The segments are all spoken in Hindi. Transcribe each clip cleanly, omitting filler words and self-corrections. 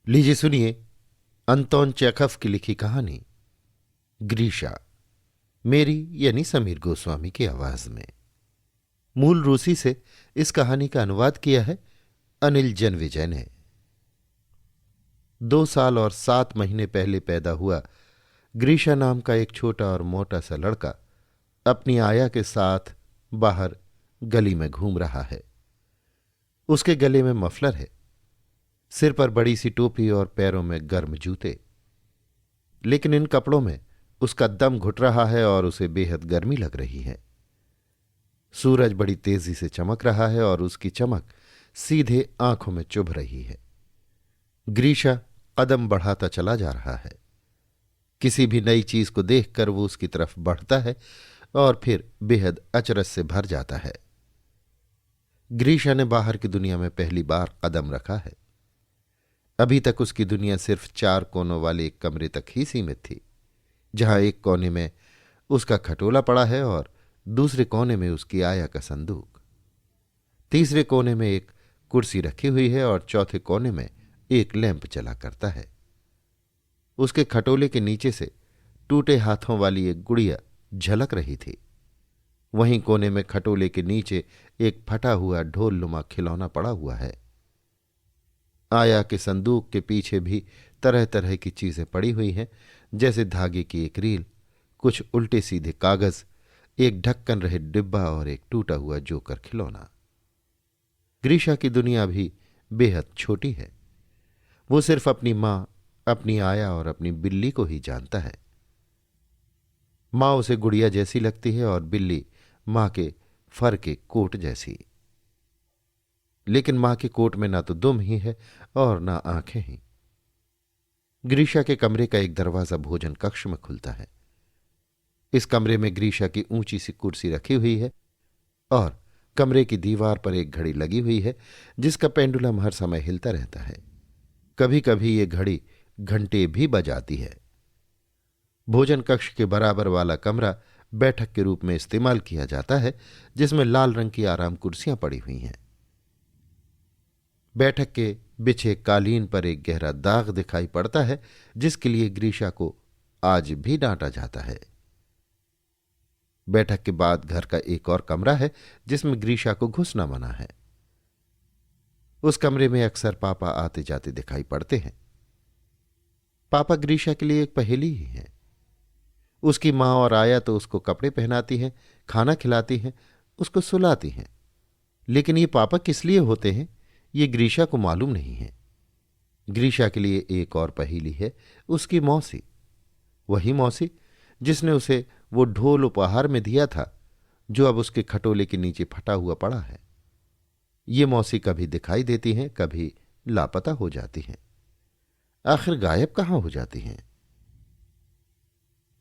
लीजिए सुनिए अंतोन चेखव की लिखी कहानी ग्रीशा, मेरी यानी समीर गोस्वामी की आवाज में। मूल रूसी से इस कहानी का अनुवाद किया है अनिल जनविजय ने। 2 साल और 7 महीने पहले पैदा हुआ ग्रीशा नाम का एक छोटा और मोटा सा लड़का अपनी आया के साथ बाहर गली में घूम रहा है। उसके गले में मफलर है, सिर पर बड़ी सी टोपी और पैरों में गर्म जूते। लेकिन इन कपड़ों में उसका दम घुट रहा है और उसे बेहद गर्मी लग रही है। सूरज बड़ी तेजी से चमक रहा है और उसकी चमक सीधे आंखों में चुभ रही है। ग्रीशा कदम बढ़ाता चला जा रहा है। किसी भी नई चीज को देखकर वो उसकी तरफ बढ़ता है और फिर बेहद अचरज से भर जाता है। ग्रीशा ने बाहर की दुनिया में पहली बार कदम रखा है। अभी तक उसकी दुनिया सिर्फ 4 कोनों वाले एक कमरे तक ही सीमित थी, जहां एक कोने में उसका खटोला पड़ा है और दूसरे कोने में उसकी आया का संदूक। तीसरे कोने में एक कुर्सी रखी हुई है और चौथे कोने में एक लैंप चला करता है। उसके खटोले के नीचे से टूटे हाथों वाली एक गुड़िया झलक रही थी। वहीं कोने में खटोले के नीचे एक फटा हुआ ढोलनुमा खिलौना पड़ा हुआ है। आया के संदूक के पीछे भी तरह तरह की चीजें पड़ी हुई हैं, जैसे धागे की एक रील, कुछ उल्टे सीधे कागज, एक ढक्कन रहित डिब्बा और एक टूटा हुआ जोकर खिलौना। ग्रीशा की दुनिया भी बेहद छोटी है। वो सिर्फ अपनी मां, अपनी आया और अपनी बिल्ली को ही जानता है। मां उसे गुड़िया जैसी लगती है और बिल्ली मां के फर के कोट जैसी। लेकिन मां के कोट में ना तो दुम ही है और ना आंखें ही। ग्रीशा के कमरे का एक दरवाजा भोजन कक्ष में खुलता है। इस कमरे में ग्रीशा की ऊंची सी कुर्सी रखी हुई है और कमरे की दीवार पर एक घड़ी लगी हुई है, जिसका पेंडुलम हर समय हिलता रहता है। कभी कभी ये घड़ी घंटे भी बजाती है। भोजन कक्ष के बराबर वाला कमरा बैठक के रूप में इस्तेमाल किया जाता है, जिसमें लाल रंग की आराम कुर्सियां पड़ी हुई हैं। बैठक के बिछे कालीन पर एक गहरा दाग दिखाई पड़ता है, जिसके लिए ग्रीशा को आज भी डांटा जाता है। बैठक के बाद घर का एक और कमरा है, जिसमें ग्रीशा को घुसना मना है। उस कमरे में अक्सर पापा आते जाते दिखाई पड़ते हैं। पापा ग्रीशा के लिए एक पहेली ही है। उसकी मां और आया तो उसको कपड़े पहनाती हैं, खाना खिलाती हैं, उसको सुलाती हैं। लेकिन ये पापा किस लिए होते हैं, ये ग्रीशा को मालूम नहीं है। ग्रीशा के लिए एक और पहेली है, उसकी मौसी। वही मौसी जिसने उसे वो ढोल उपहार में दिया था, जो अब उसके खटोले के नीचे फटा हुआ पड़ा है। ये मौसी कभी दिखाई देती हैं, कभी लापता हो जाती हैं। आखिर गायब कहां हो जाती हैं?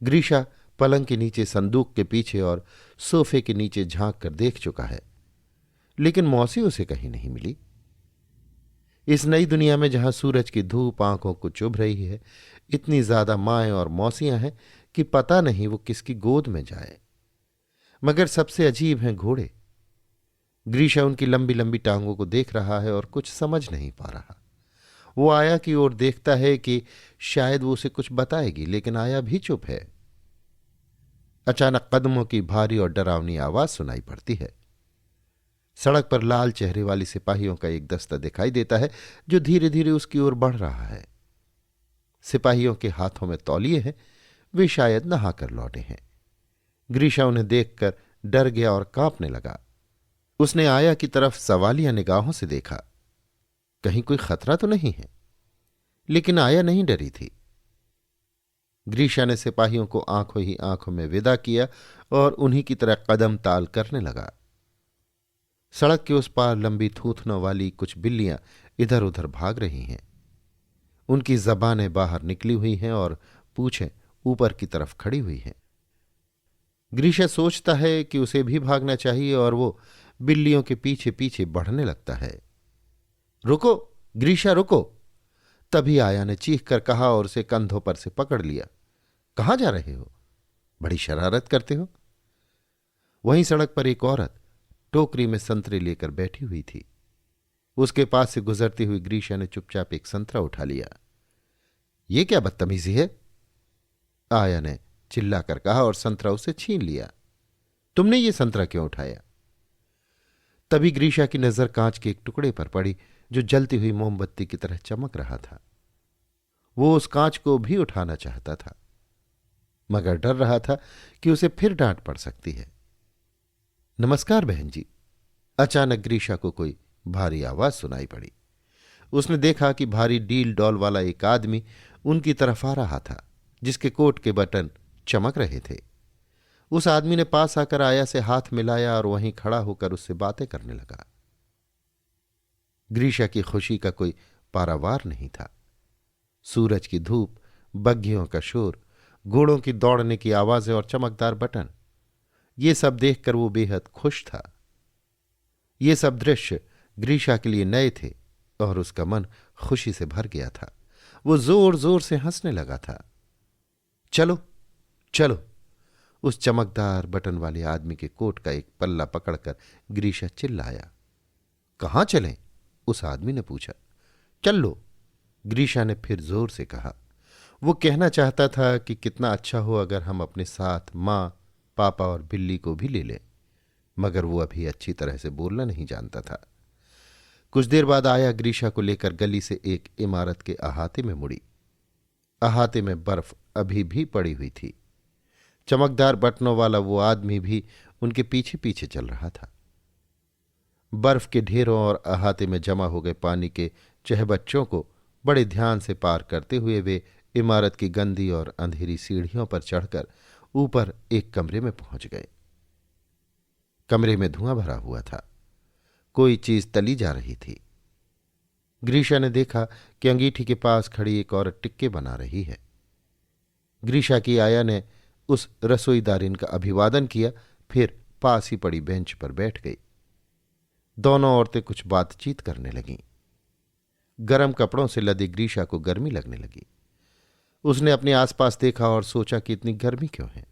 ग्रीशा पलंग के नीचे, संदूक के पीछे और सोफे के नीचे झांक कर देख चुका है, लेकिन मौसी उसे कहीं नहीं मिली। इस नई दुनिया में जहां सूरज की धूप आंखों को चुभ रही है, इतनी ज्यादा माएं और मौसियां हैं कि पता नहीं वो किसकी गोद में जाए। मगर सबसे अजीब हैं घोड़े। ग्रीशा उनकी लंबी लंबी टांगों को देख रहा है और कुछ समझ नहीं पा रहा। वो आया की ओर देखता है कि शायद वो उसे कुछ बताएगी, लेकिन आया भी चुप है। अचानक कदमों की भारी और डरावनी आवाज सुनाई पड़ती है। सड़क पर लाल चेहरे वाली सिपाहियों का एक दस्ता दिखाई देता है, जो धीरे धीरे उसकी ओर बढ़ रहा है। सिपाहियों के हाथों में तौलिए हैं, वे शायद नहाकर लौटे हैं। ग्रीशा उन्हें देखकर डर गया और कांपने लगा। उसने आया की तरफ सवालिया निगाहों से देखा, कहीं कोई खतरा तो नहीं है। लेकिन आया नहीं डरी थी। ग्रीशा ने सिपाहियों को आंखों ही आंखों में विदा किया और उन्हीं की तरह कदम ताल करने लगा। सड़क के उस पार लंबी थूथनों वाली कुछ बिल्लियां इधर उधर भाग रही हैं। उनकी जबानें बाहर निकली हुई हैं और पूंछें ऊपर की तरफ खड़ी हुई हैं। ग्रीशा सोचता है कि उसे भी भागना चाहिए और वो बिल्लियों के पीछे पीछे बढ़ने लगता है। रुको ग्रीशा, रुको! तभी आया ने चीख कर कहा और उसे कंधों पर से पकड़ लिया। कहां जा रहे हो? बड़ी शरारत करते हो। वहीं सड़क पर एक औरत टोकरी में संतरे लेकर बैठी हुई थी। उसके पास से गुजरती हुई ग्रीशा ने चुपचाप एक संतरा उठा लिया। ये क्या बदतमीजी है? आया ने चिल्लाकर कहा और संतरा उसे छीन लिया। तुमने ये संतरा क्यों उठाया? तभी ग्रीशा की नजर कांच के एक टुकड़े पर पड़ी जो जलती हुई मोमबत्ती की तरह चमक रहा था। वो उस कांच को भी उठाना चाहता था, मगर डर रहा था कि उसे फिर डांट पड़ सकती है। नमस्कार बहन जी। अचानक ग्रीशा को कोई भारी आवाज सुनाई पड़ी। उसने देखा कि भारी डील डॉल वाला एक आदमी उनकी तरफ आ रहा था, जिसके कोट के बटन चमक रहे थे। उस आदमी ने पास आकर आया से हाथ मिलाया और वहीं खड़ा होकर उससे बातें करने लगा। ग्रीशा की खुशी का कोई पारावार नहीं था। सूरज की धूप, बग्घियों का शोर, घोड़ों की दौड़ने की आवाजें और चमकदार बटन, ये सब देखकर वो बेहद खुश था। ये सब दृश्य ग्रीशा के लिए नए थे और उसका मन खुशी से भर गया था। वो जोर जोर से हंसने लगा था। चलो चलो, उस चमकदार बटन वाले आदमी के कोट का एक पल्ला पकड़कर ग्रीशा चिल्लाया। कहां चलें? उस आदमी ने पूछा। चल लो, ग्रीशा ने फिर जोर से कहा। वो कहना चाहता था कि कितना अच्छा हो अगर हम अपने साथ मां, पापा और बिल्ली को भी ले लें, मगर वो अभी अच्छी तरह से बोलना नहीं जानता था। कुछ देर बाद आया ग्रीशा को लेकर गली से एक इमारत के अहाते में मुड़ी। अहाते में बर्फ अभी भी पड़ी हुई थी। चमकदार बटनों वाला वो आदमी भी उनके पीछे पीछे चल रहा था। बर्फ के ढेरों और अहाते में जमा हो गए पानी के चहबच्चों को बड़े ध्यान से पार करते हुए वे इमारत की गंदी और अंधेरी सीढ़ियों पर चढ़कर ऊपर एक कमरे में पहुंच गए। कमरे में धुआं भरा हुआ था। कोई चीज तली जा रही थी। ग्रीशा ने देखा कि अंगीठी के पास खड़ी एक औरत टिक्के बना रही है। ग्रीशा की आया ने उस रसोईदारिन का अभिवादन किया, फिर पास ही पड़ी बेंच पर बैठ गई। दोनों औरतें कुछ बातचीत करने लगीं। गर्म कपड़ों से लदी ग्रीशा को गर्मी लगने लगी। उसने अपने आसपास देखा और सोचा कि इतनी गर्मी क्यों है।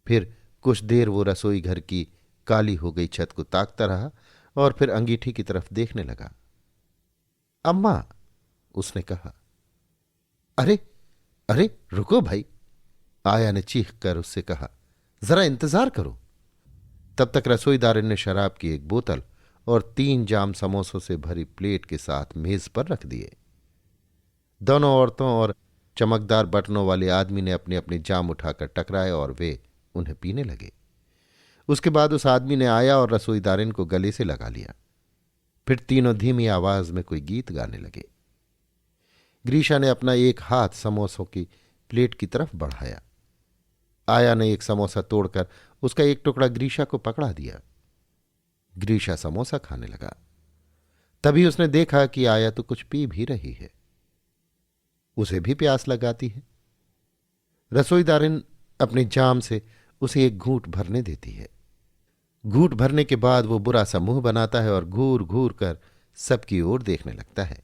फिर कुछ देर वो रसोई घर की काली हो गई छत को ताकता रहा और फिर अंगीठी की तरफ देखने लगा। अम्मा, उसने कहा। अरे अरे रुको भाई, आया ने चीख कर उससे कहा। जरा इंतजार करो। तब तक रसोईदार ने शराब की एक बोतल और 3 जाम समोसों से भरी प्लेट के साथ मेज पर रख दिए। दोनों औरतों और चमकदार बटनों वाले आदमी ने अपने अपने जाम उठाकर टकराए और वे उन्हें पीने लगे। उसके बाद उस आदमी ने आया और रसोईदारिन को गले से लगा लिया। फिर तीनों धीमी आवाज में कोई गीत गाने लगे। ग्रीशा ने अपना एक हाथ समोसों की प्लेट की तरफ बढ़ाया। आया ने एक समोसा तोड़कर उसका एक टुकड़ा ग्रीशा को पकड़ा दिया। ग्रीशा समोसा खाने लगा। तभी उसने देखा कि आया तो कुछ पी भी रही है। उसे भी प्यास लगाती है। रसोईदारिन अपने जाम से उसे एक घूंट भरने देती है। घूंट भरने के बाद वो बुरा सा मुंह बनाता है और घूर घूर कर सबकी ओर देखने लगता है।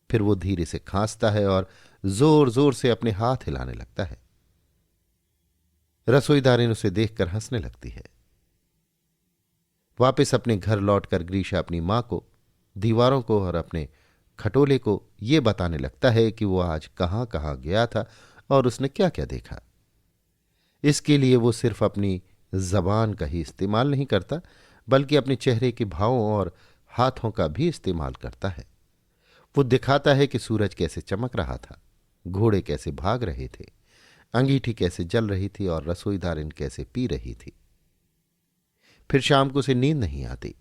फिर वो धीरे से खांसता है और जोर जोर से अपने हाथ हिलाने लगता है। रसोईदारिन उसे देखकर हंसने लगती है। वापस अपने घर लौटकर ग्रीशा अपनी मां को, दीवारों को और अपने खटोले को ये बताने लगता है कि वो आज कहां कहां गया था और उसने क्या क्या देखा। इसके लिए वो सिर्फ अपनी जबान का ही इस्तेमाल नहीं करता, बल्कि अपने चेहरे के भावों और हाथों का भी इस्तेमाल करता है। वो दिखाता है कि सूरज कैसे चमक रहा था, घोड़े कैसे भाग रहे थे, अंगीठी कैसे जल रही थी और रसोईदारिन कैसे पी रही थी। फिर शाम को उसे नींद नहीं आती।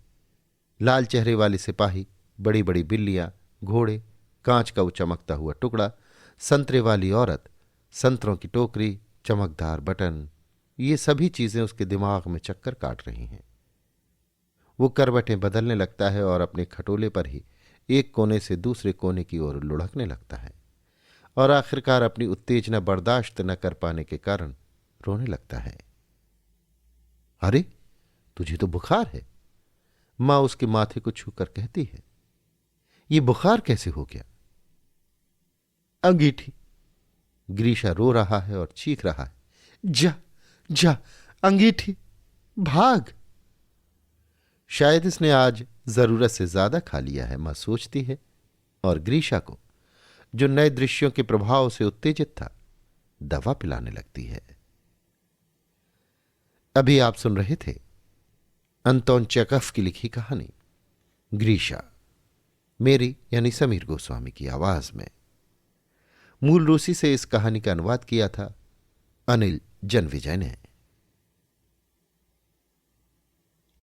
लाल चेहरे वाले सिपाही, बड़ी बड़ी बिल्लियां, घोड़े, कांच का वो चमकता हुआ टुकड़ा, संतरे वाली औरत, संतरों की टोकरी, चमकदार बटन, ये सभी चीजें उसके दिमाग में चक्कर काट रही हैं। वो करवटें बदलने लगता है और अपने खटोले पर ही एक कोने से दूसरे कोने की ओर लुढ़कने लगता है और आखिरकार अपनी उत्तेजना बर्दाश्त न कर पाने के कारण रोने लगता है। अरे तुझे तो बुखार है, मां उसके माथे को छूकर कहती है। ये बुखार कैसे हो गया? अंगीठी। ग्रीशा रो रहा है और चीख रहा है। जा जा अंगीठी, भाग। शायद इसने आज जरूरत से ज्यादा खा लिया है, मां सोचती है, और ग्रीशा को, जो नए दृश्यों के प्रभाव से उत्तेजित था, दवा पिलाने लगती है। अभी आप सुन रहे थे अंतोन चेखव की लिखी कहानी ग्रीशा, मेरी यानी समीर गोस्वामी की आवाज में। मूल रूसी से इस कहानी का अनुवाद किया था अनिल जनविजय ने।